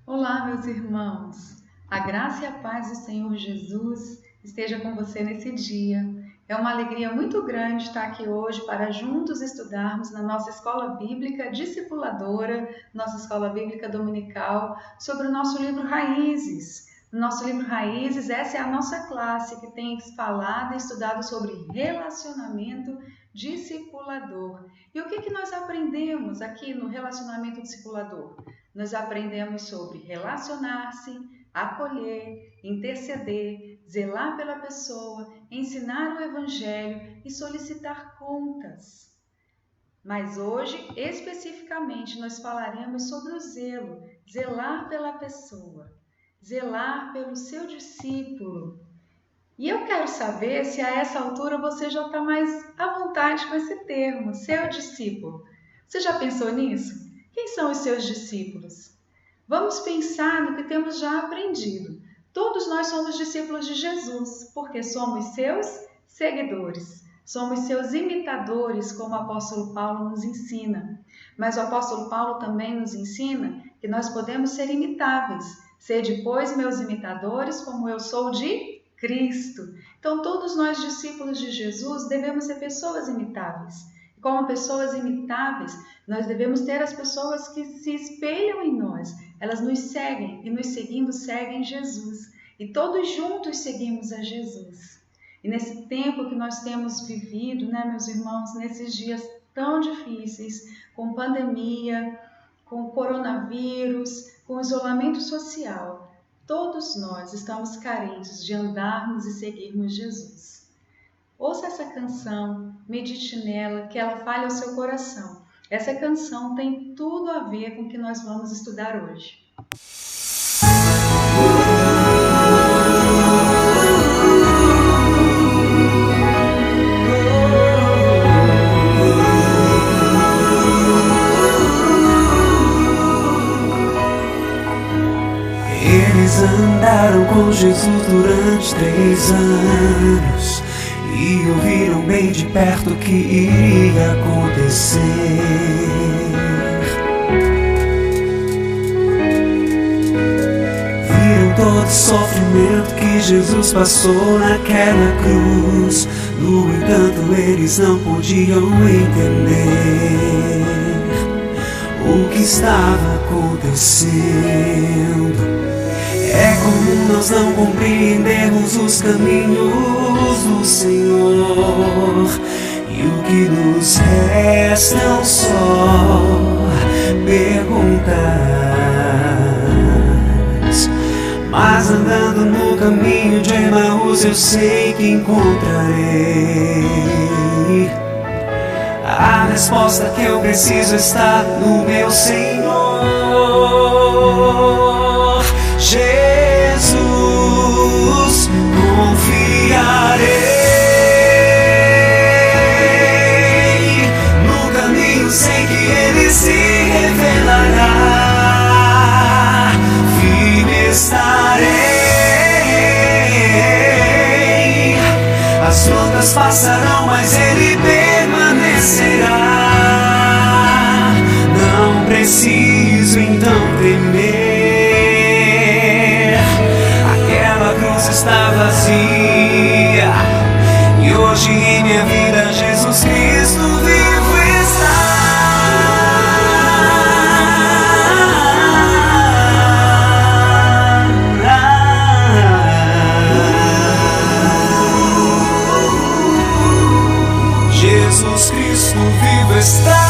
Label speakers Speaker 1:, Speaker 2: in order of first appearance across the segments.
Speaker 1: Olá, meus irmãos. A graça e a paz do Senhor Jesus esteja com você nesse dia. É uma alegria muito grande estar aqui hoje para juntos estudarmos na nossa escola bíblica discipuladora, nossa escola bíblica dominical, sobre o nosso livro Raízes. No nosso livro Raízes, essa é a nossa classe que tem falado e estudado sobre relacionamento discipulador. E o que nós aprendemos aqui no relacionamento discipulador? Nós aprendemos sobre relacionar-se, acolher, interceder, zelar pela pessoa, ensinar o Evangelho e solicitar contas. Mas hoje, especificamente, nós falaremos sobre o zelo, zelar pela pessoa, zelar pelo seu discípulo. E eu quero saber se a essa altura você já está mais à vontade com esse termo, seu discípulo. Você já pensou nisso? Quem são os seus discípulos? Vamos pensar no que temos já aprendido. Todos nós somos discípulos de Jesus, porque somos seus seguidores. Somos seus imitadores, como o apóstolo Paulo nos ensina. Mas o apóstolo Paulo também nos ensina que nós podemos ser imitáveis. Sede, pois, meus imitadores, como eu sou de Cristo. Então, todos nós, discípulos de Jesus, devemos ser pessoas imitáveis. E como pessoas imitáveis, nós devemos ter as pessoas que se espelham em nós. Elas nos seguem e, nos seguindo, seguem Jesus. E todos juntos seguimos a Jesus. E nesse tempo que nós temos vivido, meus irmãos, nesses dias tão difíceis, com pandemia, com coronavírus, com isolamento social, todos nós estamos carentes de andarmos e seguirmos Jesus. Ouça essa canção, medite nela, que ela fale ao seu coração. Essa canção tem tudo a ver com o que nós vamos estudar hoje.
Speaker 2: Eles andaram com Jesus durante 3 anos e ouviram bem de perto o que iria acontecer. Viram todo o sofrimento que Jesus passou naquela cruz. No entanto, eles não podiam entender o que estava acontecendo. É comum nós não compreendermos os caminhos do Senhor, e o que nos restam só perguntas. Mas andando no caminho de Emaús, eu sei que encontrarei a resposta que eu preciso está no meu Senhor Jesus. Confiarei no caminho, sei que Ele se revelará. Firme estarei. As lutas passarão, mas Ele permanecerá. Não preciso então temer. Aquela cruz está vazia e hoje em minha vida Jesus Cristo vivo está. Jesus Cristo vivo está.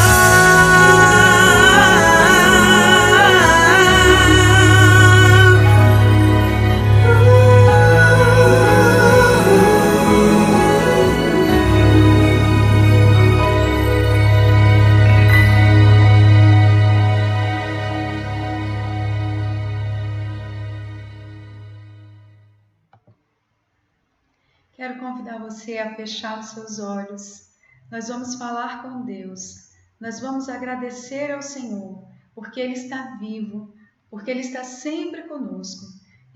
Speaker 1: Quero convidar você a fechar os seus olhos. Nós vamos falar com Deus. Nós vamos agradecer ao Senhor, porque Ele está vivo, porque Ele está sempre conosco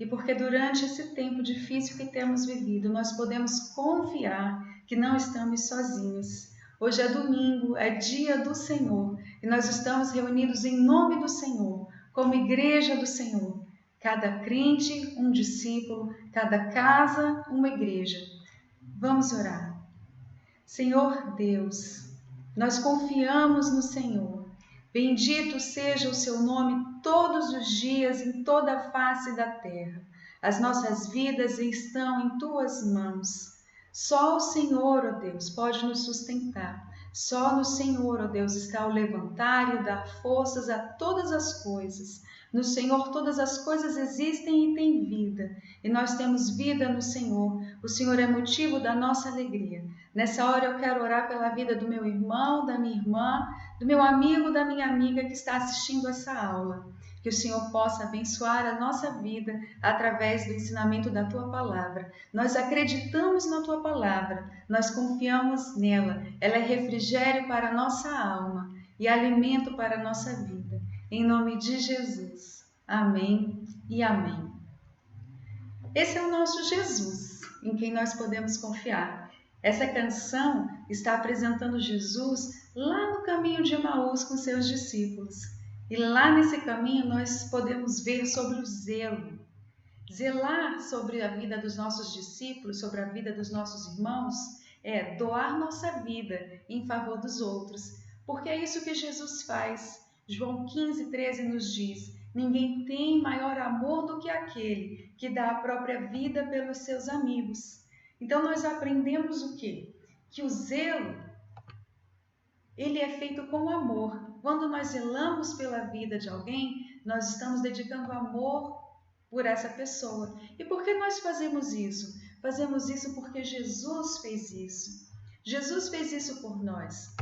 Speaker 1: e porque durante esse tempo difícil que temos vivido, nós podemos confiar que não estamos sozinhos. Hoje é domingo, é dia do Senhor e nós estamos reunidos em nome do Senhor, como igreja do Senhor. Cada crente, um discípulo, cada casa, uma igreja. Vamos orar. Senhor Deus, nós confiamos no Senhor. Bendito seja o seu nome todos os dias em toda a face da terra. As nossas vidas estão em tuas mãos. Só o Senhor, ó Deus, pode nos sustentar. Só no Senhor, ó Deus, está o levantar e o dar forças a todas as coisas. No Senhor todas as coisas existem e têm vida. E nós temos vida no Senhor. O Senhor é motivo da nossa alegria. Nessa hora eu quero orar pela vida do meu irmão, da minha irmã, do meu amigo, da minha amiga que está assistindo essa aula. Que o Senhor possa abençoar a nossa vida através do ensinamento da Tua Palavra. Nós acreditamos na Tua Palavra, nós confiamos nela. Ela é refrigério para a nossa alma e alimento para a nossa vida. Em nome de Jesus. Amém e amém. Esse é o nosso Jesus, em quem nós podemos confiar. Essa canção está apresentando Jesus lá no caminho de Emaús com seus discípulos. E lá nesse caminho nós podemos ver sobre o zelo. Zelar sobre a vida dos nossos discípulos, sobre a vida dos nossos irmãos, é doar nossa vida em favor dos outros. Porque é isso que Jesus faz. João 15:13 nos diz: ninguém tem maior amor do que aquele que dá a própria vida pelos seus amigos. Então nós aprendemos o quê? Que o zelo, ele é feito com amor. Quando nós zelamos pela vida de alguém, nós estamos dedicando amor por essa pessoa. E por que nós fazemos isso? Fazemos isso porque Jesus fez isso. Jesus fez isso por nós.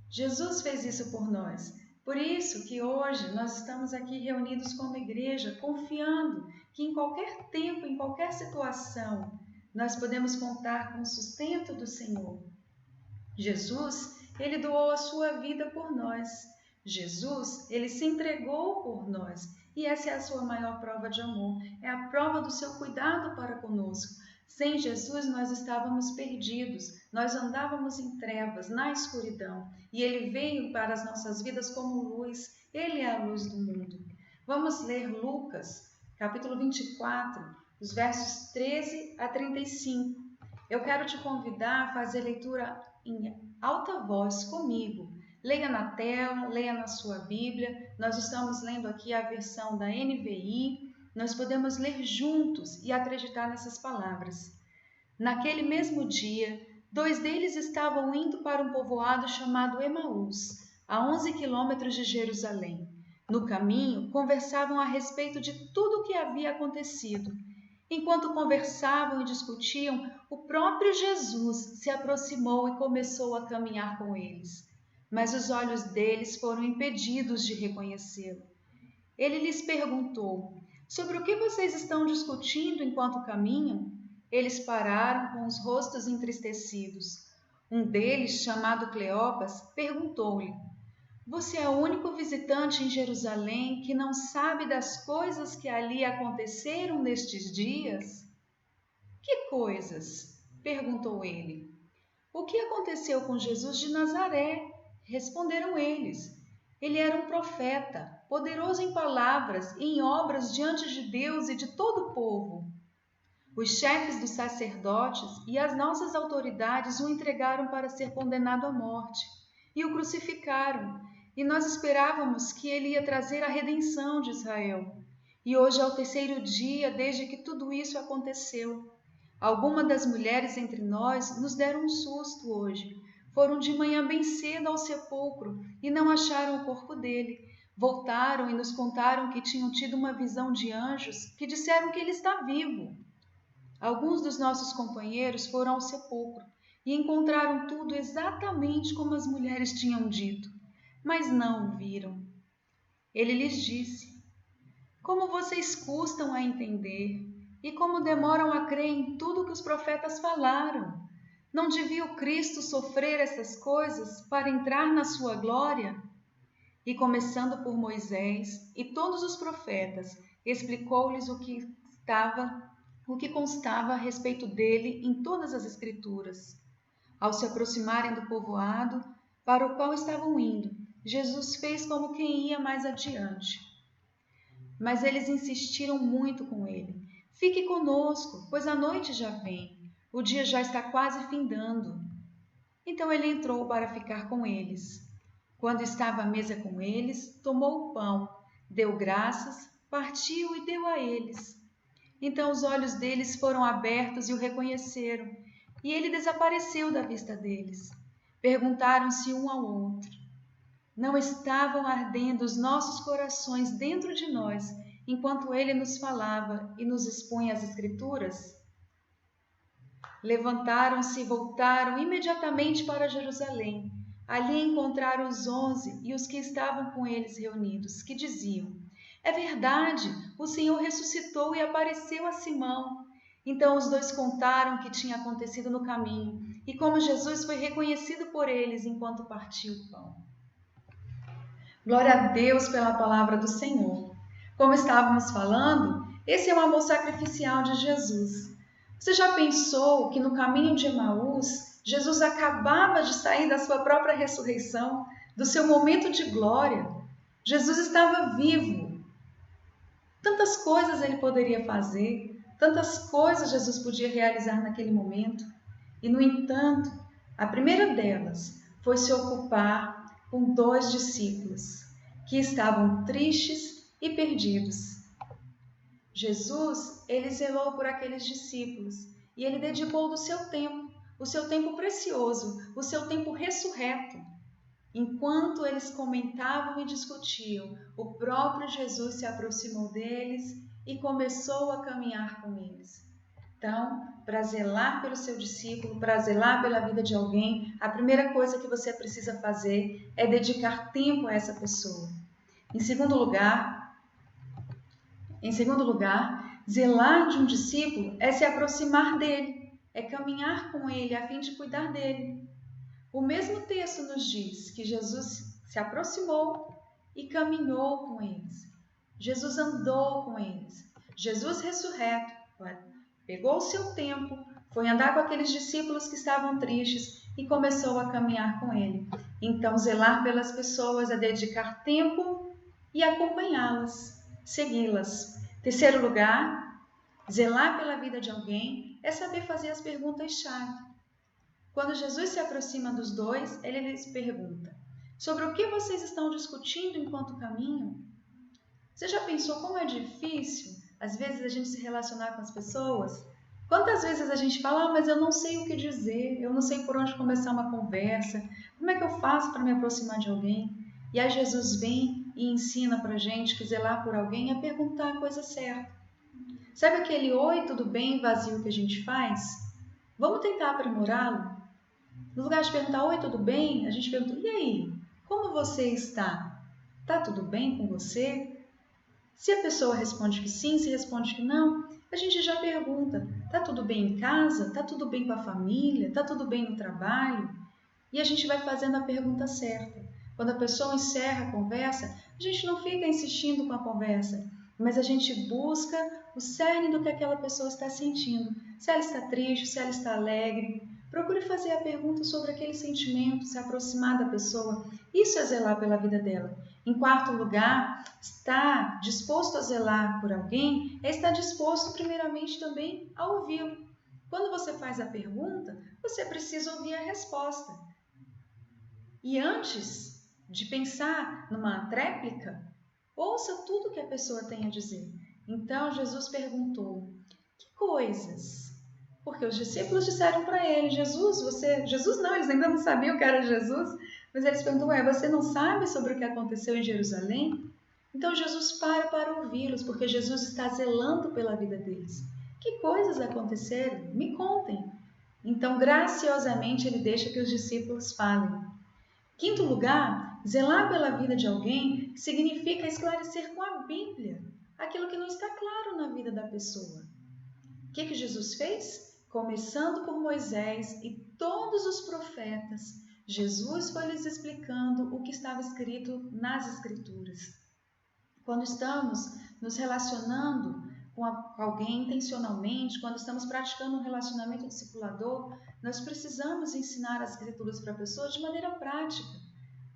Speaker 1: Jesus fez isso por nós. Por isso que hoje nós estamos aqui reunidos como igreja, confiando que em qualquer tempo, em qualquer situação, nós podemos contar com o sustento do Senhor. Jesus, ele doou a sua vida por nós. Jesus, ele se entregou por nós. E essa é a sua maior prova de amor. É a prova do seu cuidado para conosco. Sem Jesus, nós estávamos perdidos. Nós andávamos em trevas, na escuridão. E ele veio para as nossas vidas como luz. Ele é a luz do mundo. Vamos ler Lucas, capítulo 24, os versos 13 a 35. Eu quero te convidar a fazer leitura em alta voz comigo. Leia na tela, leia na sua Bíblia. Nós estamos lendo aqui a versão da NVI. Nós podemos ler juntos e acreditar nessas palavras. Naquele mesmo dia, 2 deles estavam indo para um povoado chamado Emaús, a 11 quilômetros de Jerusalém. No caminho, conversavam a respeito de tudo o que havia acontecido. Enquanto conversavam e discutiam, o próprio Jesus se aproximou e começou a caminhar com eles. Mas os olhos deles foram impedidos de reconhecê-lo. Ele lhes perguntou: sobre o que vocês estão discutindo enquanto caminham? Eles pararam com os rostos entristecidos. Um deles, chamado Cleopas, perguntou-lhe: você é o único visitante em Jerusalém que não sabe das coisas que ali aconteceram nestes dias? Que coisas? Perguntou ele. O que aconteceu com Jesus de Nazaré? Responderam eles. Ele era um profeta, poderoso em palavras e em obras diante de Deus e de todo o povo. Os chefes dos sacerdotes e as nossas autoridades o entregaram para ser condenado à morte e o crucificaram. E nós esperávamos que ele ia trazer a redenção de Israel. E hoje é o 3º dia desde que tudo isso aconteceu. Algumas das mulheres entre nós nos deram um susto hoje. Foram de manhã bem cedo ao sepulcro e não acharam o corpo dele. Voltaram e nos contaram que tinham tido uma visão de anjos que disseram que ele está vivo. Alguns dos nossos companheiros foram ao sepulcro e encontraram tudo exatamente como as mulheres tinham dito, mas não o viram. Ele lhes disse: como vocês custam a entender e como demoram a crer em tudo que os profetas falaram. Não devia o Cristo sofrer essas coisas para entrar na sua glória? E começando por Moisés e todos os profetas, explicou-lhes o que constava a respeito dele em todas as Escrituras. Ao se aproximarem do povoado para o qual estavam indo, Jesus fez como quem ia mais adiante. Mas eles insistiram muito com ele. Fique conosco, pois a noite já vem. O dia já está quase findando. Então ele entrou para ficar com eles. Quando estava à mesa com eles, tomou o pão, deu graças, partiu e deu a eles. Então os olhos deles foram abertos e o reconheceram, e ele desapareceu da vista deles. Perguntaram-se um ao outro: não estavam ardendo os nossos corações dentro de nós, enquanto ele nos falava e nos expunha as Escrituras? Levantaram-se e voltaram imediatamente para Jerusalém. Ali encontraram os 11 e os que estavam com eles reunidos, que diziam: é verdade, o Senhor ressuscitou e apareceu a Simão. Então os dois contaram o que tinha acontecido no caminho e como Jesus foi reconhecido por eles enquanto partiu o pão. Glória a Deus pela palavra do Senhor. Como estávamos falando, esse é o amor sacrificial de Jesus. Você já pensou que no caminho de Emaús, Jesus acabava de sair da sua própria ressurreição, do seu momento de glória? Jesus estava vivo. Tantas coisas ele poderia fazer, tantas coisas Jesus podia realizar naquele momento. E, no entanto, a primeira delas foi se ocupar com 2 discípulos que estavam tristes e perdidos. Jesus, ele zelou por aqueles discípulos e ele dedicou do seu tempo, o seu tempo precioso, o seu tempo ressurreto. Enquanto eles comentavam e discutiam, o próprio Jesus se aproximou deles e começou a caminhar com eles. Então, para zelar pelo seu discípulo, para zelar pela vida de alguém, a primeira coisa que você precisa fazer é dedicar tempo a essa pessoa. Em segundo lugar, zelar de um discípulo é se aproximar dele, é caminhar com ele a fim de cuidar dele. O mesmo texto nos diz que Jesus se aproximou e caminhou com eles. Jesus andou com eles. Jesus ressurreto pegou o seu tempo, foi andar com aqueles discípulos que estavam tristes e começou a caminhar com ele. Então, zelar pelas pessoas é dedicar tempo e acompanhá-las, segui-las. Terceiro lugar, zelar pela vida de alguém é saber fazer as perguntas-chave. Quando Jesus se aproxima dos dois, ele lhes pergunta: sobre o que vocês estão discutindo enquanto caminham? Você já pensou como é difícil, às vezes, a gente se relacionar com as pessoas? Quantas vezes a gente fala: mas eu não sei o que dizer, eu não sei por onde começar uma conversa, como é que eu faço para me aproximar de alguém? E aí Jesus vem e ensina para a gente que zelar por alguém é perguntar a coisa certa. Sabe aquele oi, tudo bem, vazio que a gente faz? Vamos tentar aprimorá-lo? No lugar de perguntar oi, tudo bem, a gente pergunta: e aí, como você está? Está tudo bem com você? Se a pessoa responde que sim, se responde que não, a gente já pergunta: está tudo bem em casa? Está tudo bem com a família? Está tudo bem no trabalho? E a gente vai fazendo a pergunta certa. Quando a pessoa encerra a conversa, a gente não fica insistindo com a conversa, mas a gente busca o cerne do que aquela pessoa está sentindo. Se ela está triste, se ela está alegre, procure fazer a pergunta sobre aquele sentimento, se aproximar da pessoa. Isso é zelar pela vida dela. Em quarto lugar, estar disposto a zelar por alguém é estar disposto primeiramente também a ouvi-lo. Quando você faz a pergunta, você precisa ouvir a resposta. E antes de pensar numa tréplica, ouça tudo que a pessoa tem a dizer. Então Jesus perguntou: que coisas? Porque os discípulos disseram para ele: Jesus não, eles ainda não sabiam que era Jesus, mas eles perguntam: você não sabe sobre o que aconteceu em Jerusalém? Então Jesus para ouvi-los, porque Jesus está zelando pela vida deles. Que coisas aconteceram? Me contem. Então, graciosamente, ele deixa que os discípulos falem. Quinto lugar, zelar pela vida de alguém significa esclarecer com a Bíblia aquilo que não está claro na vida da pessoa. O que Jesus fez? Começando por Moisés e todos os profetas, Jesus foi lhes explicando o que estava escrito nas Escrituras. Quando estamos nos relacionando com alguém intencionalmente, quando estamos praticando um relacionamento discipulador, nós precisamos ensinar as Escrituras para a pessoa de maneira prática.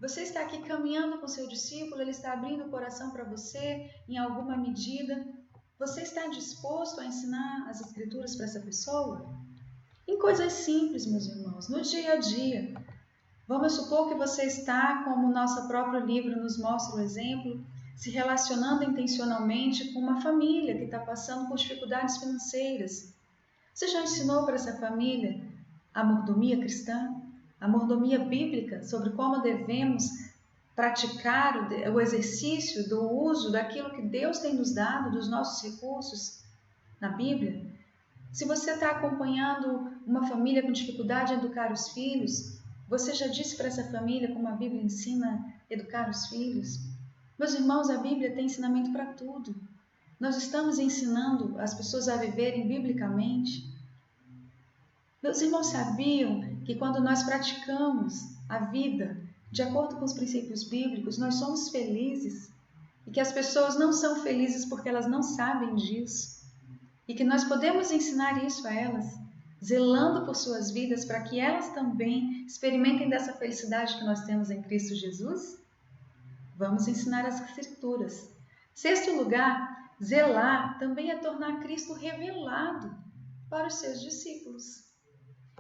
Speaker 1: Você está aqui caminhando com seu discípulo, ele está abrindo o coração para você em alguma medida. Você está disposto a ensinar as Escrituras para essa pessoa? Em coisas simples, meus irmãos, no dia a dia. Vamos supor que você está, como o nosso próprio livro nos mostra o exemplo, se relacionando intencionalmente com uma família que está passando por dificuldades financeiras. Você já ensinou para essa família a mordomia cristã, a mordomia bíblica, sobre como devemos praticar o exercício do uso daquilo que Deus tem nos dado, dos nossos recursos na Bíblia? Se você está acompanhando uma família com dificuldade em educar os filhos, você já disse para essa família como a Bíblia ensina a educar os filhos? Meus irmãos, a Bíblia tem ensinamento para tudo. Nós estamos ensinando as pessoas a viverem biblicamente. Meus irmãos sabiam que quando nós praticamos a vida de acordo com os princípios bíblicos, nós somos felizes e que as pessoas não são felizes porque elas não sabem disso e que nós podemos ensinar isso a elas, zelando por suas vidas para que elas também experimentem dessa felicidade que nós temos em Cristo Jesus? Vamos ensinar as Escrituras. Sexto lugar, zelar também é tornar Cristo revelado para os seus discípulos.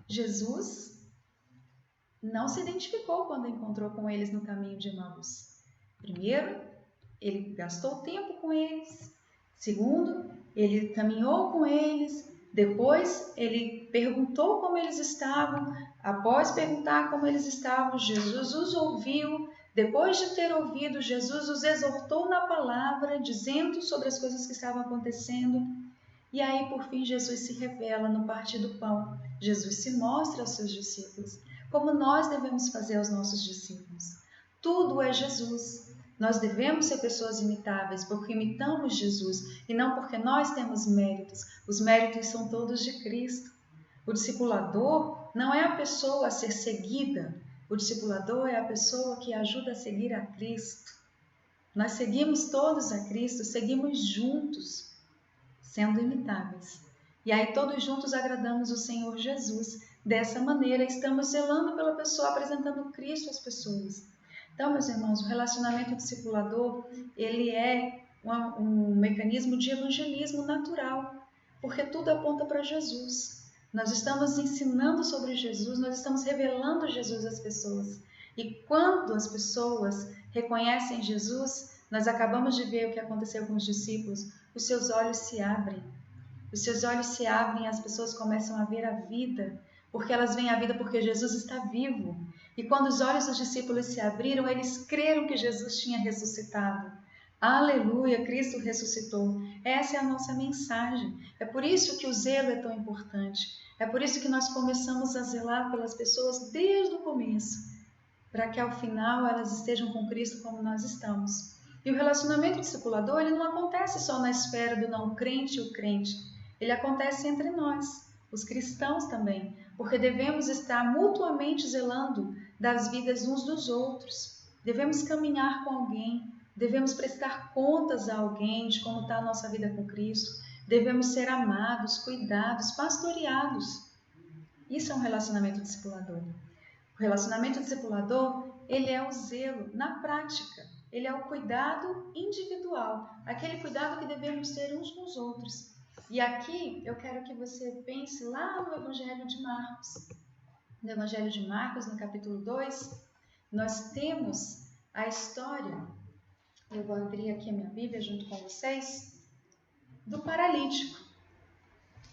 Speaker 1: Jesus não se identificou quando encontrou com eles no caminho de Emaús. Primeiro, ele gastou tempo com eles. Segundo, ele caminhou com eles. Depois, ele perguntou como eles estavam. Após perguntar como eles estavam, Jesus os ouviu. Depois de ter ouvido, Jesus os exortou na palavra, dizendo sobre as coisas que estavam acontecendo. E aí, por fim, Jesus se revela no partir do pão. Jesus se mostra aos seus discípulos, como nós devemos fazer aos nossos discípulos. Tudo é Jesus. Nós devemos ser pessoas imitáveis porque imitamos Jesus e não porque nós temos méritos. Os méritos são todos de Cristo. O discipulador não é a pessoa a ser seguida. O discipulador é a pessoa que ajuda a seguir a Cristo. Nós seguimos todos a Cristo, seguimos juntos, sendo imitáveis. E aí todos juntos agradamos o Senhor Jesus. Dessa maneira, estamos zelando pela pessoa, apresentando Cristo às pessoas. Então, meus irmãos, o relacionamento discipulador, ele é um mecanismo de evangelismo natural, porque tudo aponta para Jesus. Nós estamos ensinando sobre Jesus, nós estamos revelando Jesus às pessoas. E quando as pessoas reconhecem Jesus, nós acabamos de ver o que aconteceu com os discípulos, os seus olhos se abrem. Os seus olhos se abrem e as pessoas começam a ver a vida, porque elas veem a vida porque Jesus está vivo. E quando os olhos dos discípulos se abriram, eles creram que Jesus tinha ressuscitado. Aleluia, Cristo ressuscitou. Essa é a nossa mensagem. É por isso que o zelo é tão importante. É por isso que nós começamos a zelar pelas pessoas desde o começo, para que ao final elas estejam com Cristo como nós estamos. E o relacionamento discipulador, ele não acontece só na esfera do não crente e o crente. Ele acontece entre nós, os cristãos também, porque devemos estar mutuamente zelando das vidas uns dos outros. Devemos caminhar com alguém, devemos prestar contas a alguém de como está a nossa vida com Cristo. Devemos ser amados, cuidados, pastoreados. Isso é um relacionamento discipulador. O relacionamento discipulador, ele é o zelo na prática. Ele é o cuidado individual, aquele cuidado que devemos ter uns com os outros. E aqui eu quero que você pense lá no Evangelho de Marcos. No Evangelho de Marcos, no capítulo 2, nós temos a história, eu vou abrir aqui a minha Bíblia junto com vocês, do paralítico.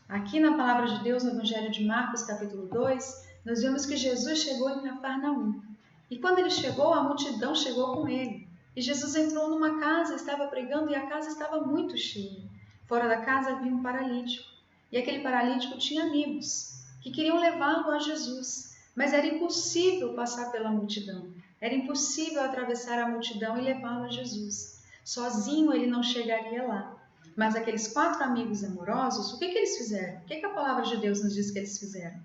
Speaker 1: Aqui na Palavra de Deus, no Evangelho de Marcos, capítulo 2, nós vemos que Jesus chegou em Cafarnaum. E quando ele chegou, a multidão chegou com ele. E Jesus entrou numa casa, estava pregando e a casa estava muito cheia. Fora da casa havia um paralítico. E aquele paralítico tinha amigos que queriam levá-lo a Jesus. Mas era impossível passar pela multidão. Era impossível atravessar a multidão e levá-lo a Jesus. Sozinho ele não chegaria lá. Mas aqueles 4 amigos amorosos, o que eles fizeram? O que a palavra de Deus nos diz que eles fizeram?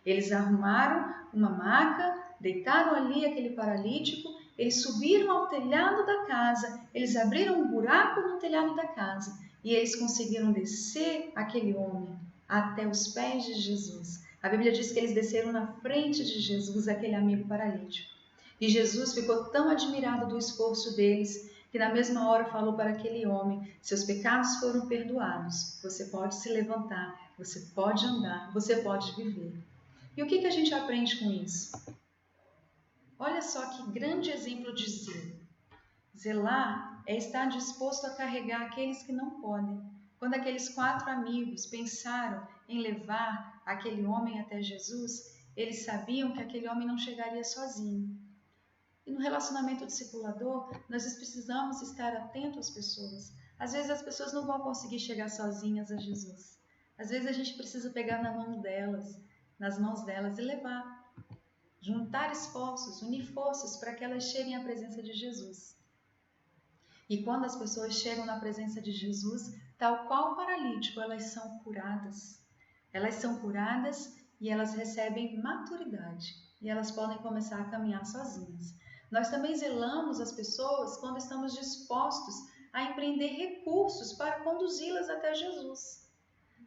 Speaker 1: Eles arrumaram uma maca, deitaram ali aquele paralítico, eles subiram ao telhado da casa, eles abriram um buraco no telhado da casa e eles conseguiram descer aquele homem até os pés de Jesus. A Bíblia diz que eles desceram na frente de Jesus, aquele amigo paralítico. E Jesus ficou tão admirado do esforço deles que na mesma hora falou para aquele homem: seus pecados foram perdoados, você pode se levantar, você pode andar, você pode viver. E o que a gente aprende com isso? Olha só que grande exemplo de zelo. Zelar é estar disposto a carregar aqueles que não podem. Quando aqueles 4 amigos pensaram em levar aquele homem até Jesus, eles sabiam que aquele homem não chegaria sozinho. E no relacionamento discipulador, nós precisamos estar atentos às pessoas. Às vezes as pessoas não vão conseguir chegar sozinhas a Jesus. Às vezes a gente precisa pegar nas mãos delas e levar. Juntar esforços, unir forças para que elas cheguem à presença de Jesus. E quando as pessoas chegam na presença de Jesus, tal qual o paralítico, elas são curadas. Elas são curadas e elas recebem maturidade. E elas podem começar a caminhar sozinhas. Nós também zelamos as pessoas quando estamos dispostos a empreender recursos para conduzi-las até Jesus.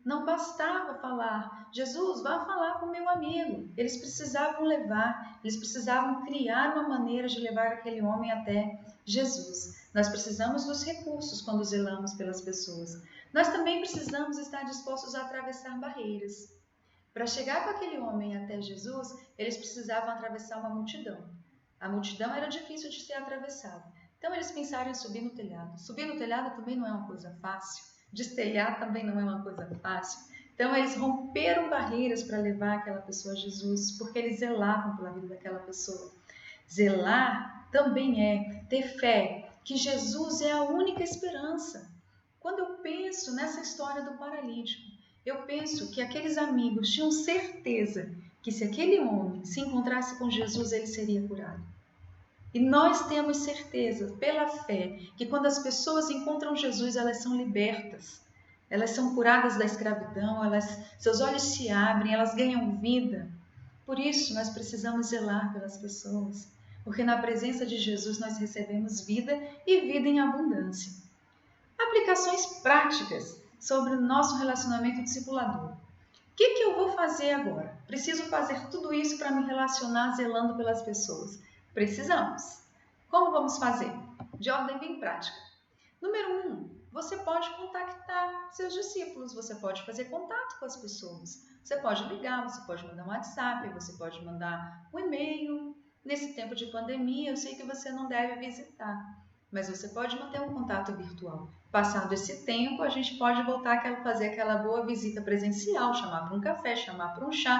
Speaker 1: Não bastava falar: Jesus, vá falar com meu amigo. Eles precisavam levar, eles precisavam criar uma maneira de levar aquele homem até Jesus. Nós precisamos dos recursos quando zelamos pelas pessoas. Nós também precisamos estar dispostos a atravessar barreiras. Para chegar com aquele homem até Jesus, eles precisavam atravessar uma multidão. A multidão era difícil de ser atravessada. Então eles pensaram em subir no telhado. Subir no telhado também não é uma coisa fácil. Destelhar também não é uma coisa fácil. Então eles romperam barreiras para levar aquela pessoa a Jesus, porque eles zelavam pela vida daquela pessoa. Zelar também é ter fé que Jesus é a única esperança. Quando eu penso nessa história do paralítico, eu penso que aqueles amigos tinham certeza que se aquele homem se encontrasse com Jesus, ele seria curado. E nós temos certeza, pela fé, que quando as pessoas encontram Jesus, elas são libertas. Elas são curadas da escravidão, seus olhos se abrem, elas ganham vida. Por isso, nós precisamos zelar pelas pessoas, porque na presença de Jesus nós recebemos vida e vida em abundância. Aplicações práticas sobre o nosso relacionamento discipulador. O que eu vou fazer agora? Preciso fazer tudo isso para me relacionar zelando pelas pessoas. Precisamos. Como vamos fazer? De ordem bem prática. Número 1, você pode contactar seus discípulos, você pode fazer contato com as pessoas. Você pode ligar, você pode mandar um WhatsApp, você pode mandar um e-mail. Nesse tempo de pandemia, eu sei que você não deve visitar, mas você pode manter um contato virtual. Passado esse tempo, a gente pode voltar a fazer aquela boa visita presencial, chamar para um café, chamar para um chá.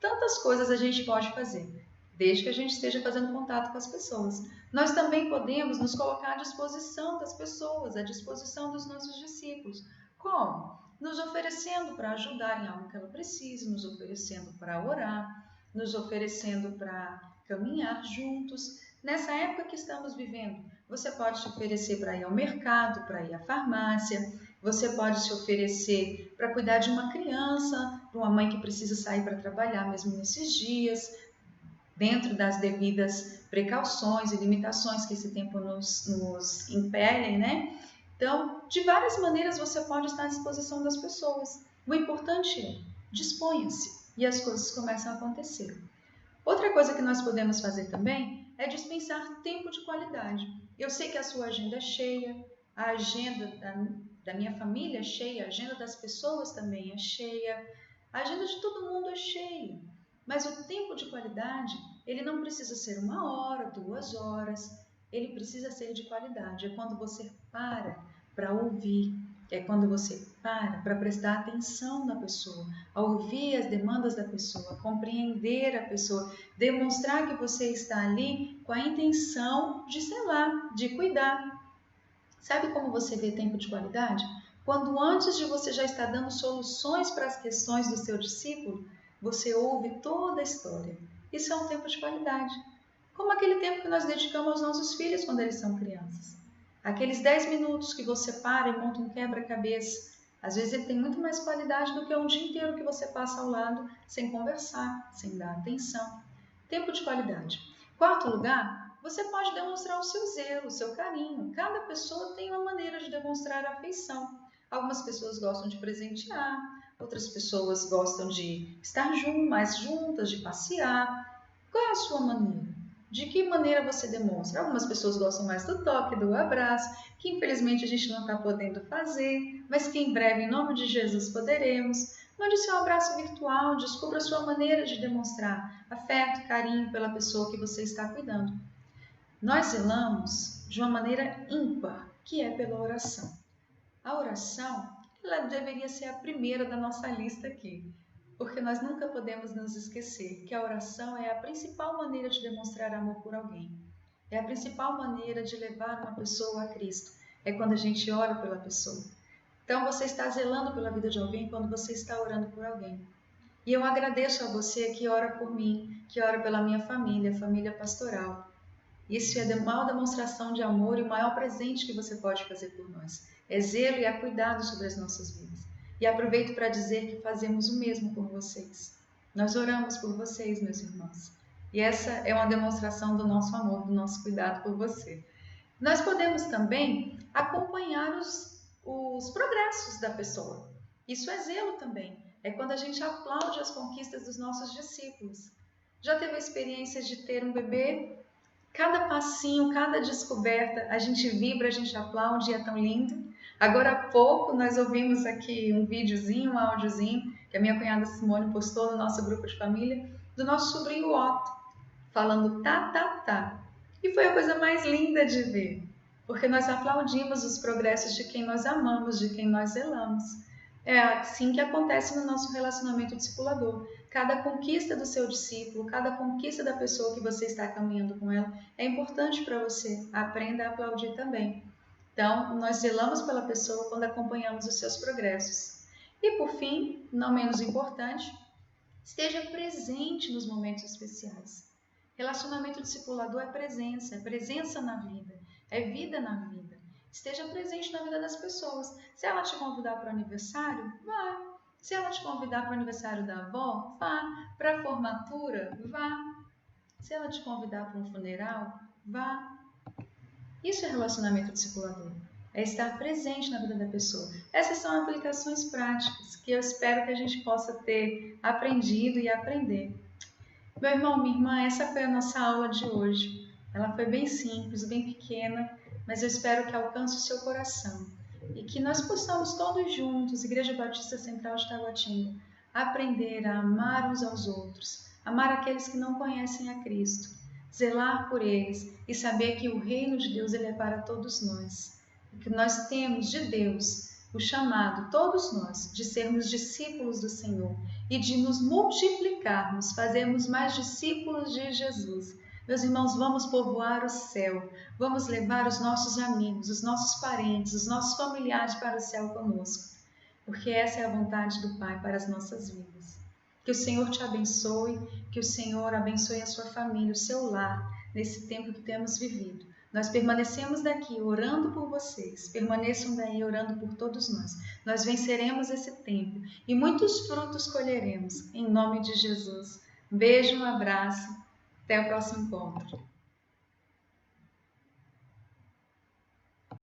Speaker 1: Tantas coisas a gente pode fazer, desde que a gente esteja fazendo contato com as pessoas. Nós também podemos nos colocar à disposição das pessoas, à disposição dos nossos discípulos. Como? Nos oferecendo para ajudar em algo que ela precise, nos oferecendo para orar, nos oferecendo para caminhar juntos. Nessa época que estamos vivendo, você pode se oferecer para ir ao mercado, para ir à farmácia, você pode se oferecer para cuidar de uma criança, para uma mãe que precisa sair para trabalhar mesmo nesses dias, dentro das devidas precauções e limitações que esse tempo nos impelem, né? Então, de várias maneiras você pode estar à disposição das pessoas. O importante é, disponha-se e as coisas começam a acontecer. Outra coisa que nós podemos fazer também é dispensar tempo de qualidade. Eu sei que a sua agenda é cheia, a agenda da minha família é cheia, a agenda das pessoas também é cheia, a agenda de todo mundo é cheia. Mas o tempo de qualidade, ele não precisa ser 1 hora, 2 horas, ele precisa ser de qualidade. É quando você para ouvir, é quando você para prestar atenção na pessoa, a ouvir as demandas da pessoa, compreender a pessoa, demonstrar que você está ali com a intenção de zelar, de cuidar. Sabe como você vê tempo de qualidade? Quando antes de você já estar dando soluções para as questões do seu discípulo, você ouve toda a história. Isso é um tempo de qualidade. Como aquele tempo que nós dedicamos aos nossos filhos quando eles são crianças. Aqueles 10 minutos que você para e monta um quebra-cabeça. Às vezes ele tem muito mais qualidade do que um dia inteiro que você passa ao lado sem conversar, sem dar atenção. Tempo de qualidade. 4º lugar, você pode demonstrar o seu zelo, o seu carinho. Cada pessoa tem uma maneira de demonstrar afeição. Algumas pessoas gostam de presentear, outras pessoas gostam de estar mais juntas, de passear. Qual é a sua maneira? De que maneira você demonstra? Algumas pessoas gostam mais do toque, do abraço, que infelizmente a gente não está podendo fazer, mas que em breve, em nome de Jesus, poderemos. Mande seu abraço virtual, descubra a sua maneira de demonstrar afeto, carinho pela pessoa que você está cuidando. Nós zelamos de uma maneira ímpar, que é pela oração. A oração, ela deveria ser a primeira da nossa lista aqui, porque nós nunca podemos nos esquecer que a oração é a principal maneira de demonstrar amor por alguém. É a principal maneira de levar uma pessoa a Cristo. É quando a gente ora pela pessoa. Então você está zelando pela vida de alguém quando você está orando por alguém. E eu agradeço a você que ora por mim, que ora pela minha família, família pastoral. Isso é a maior demonstração de amor e o maior presente que você pode fazer por nós. É zelo e é cuidado sobre as nossas vidas. E aproveito para dizer que fazemos o mesmo por vocês. Nós oramos por vocês, meus irmãos. E essa é uma demonstração do nosso amor, do nosso cuidado por você. Nós podemos também acompanhar os progressos da pessoa. Isso é zelo também. É quando a gente aplaude as conquistas dos nossos discípulos. Já teve a experiência de ter um bebê? Cada passinho, cada descoberta, a gente vibra, a gente aplaude e é tão lindo. Agora há pouco nós ouvimos aqui um videozinho, um áudiozinho, que a minha cunhada Simone postou no nosso grupo de família, do nosso sobrinho Otto, falando tá, tá, tá. E foi a coisa mais linda de ver, porque nós aplaudimos os progressos de quem nós amamos, de quem nós zelamos. É assim que acontece no nosso relacionamento discipulador. Cada conquista do seu discípulo, cada conquista da pessoa que você está caminhando com ela, é importante para você. Aprenda a aplaudir também. Então, nós zelamos pela pessoa quando acompanhamos os seus progressos. E por fim, não menos importante, esteja presente nos momentos especiais. Relacionamento discipulador é presença na vida, é vida na vida. Esteja presente na vida das pessoas. Se ela te convidar para o aniversário, vá. Se ela te convidar para o aniversário da avó, vá. Para a formatura, vá. Se ela te convidar para um funeral, vá. Isso é relacionamento discipulador. É estar presente na vida da pessoa. Essas são aplicações práticas que eu espero que a gente possa ter aprendido e aprender. Meu irmão, minha irmã, essa foi a nossa aula de hoje. Ela foi bem simples, bem pequena, mas eu espero que alcance o seu coração e que nós possamos todos juntos, Igreja Batista Central de Taguatinga, aprender a amar uns aos outros, amar aqueles que não conhecem a Cristo, zelar por eles e saber que o reino de Deus ele é para todos nós, e que nós temos de Deus o chamado, todos nós, de sermos discípulos do Senhor e de nos multiplicarmos, fazermos mais discípulos de Jesus. Meus irmãos, vamos povoar o céu, vamos levar os nossos amigos, os nossos parentes, os nossos familiares para o céu conosco, porque essa é a vontade do Pai para as nossas vidas. Que o Senhor te abençoe, que o Senhor abençoe a sua família, o seu lar, nesse tempo que temos vivido. Nós permanecemos daqui orando por vocês, permaneçam daí orando por todos nós. Nós venceremos esse tempo e muitos frutos colheremos, em nome de Jesus. Beijo, um abraço, até o próximo encontro.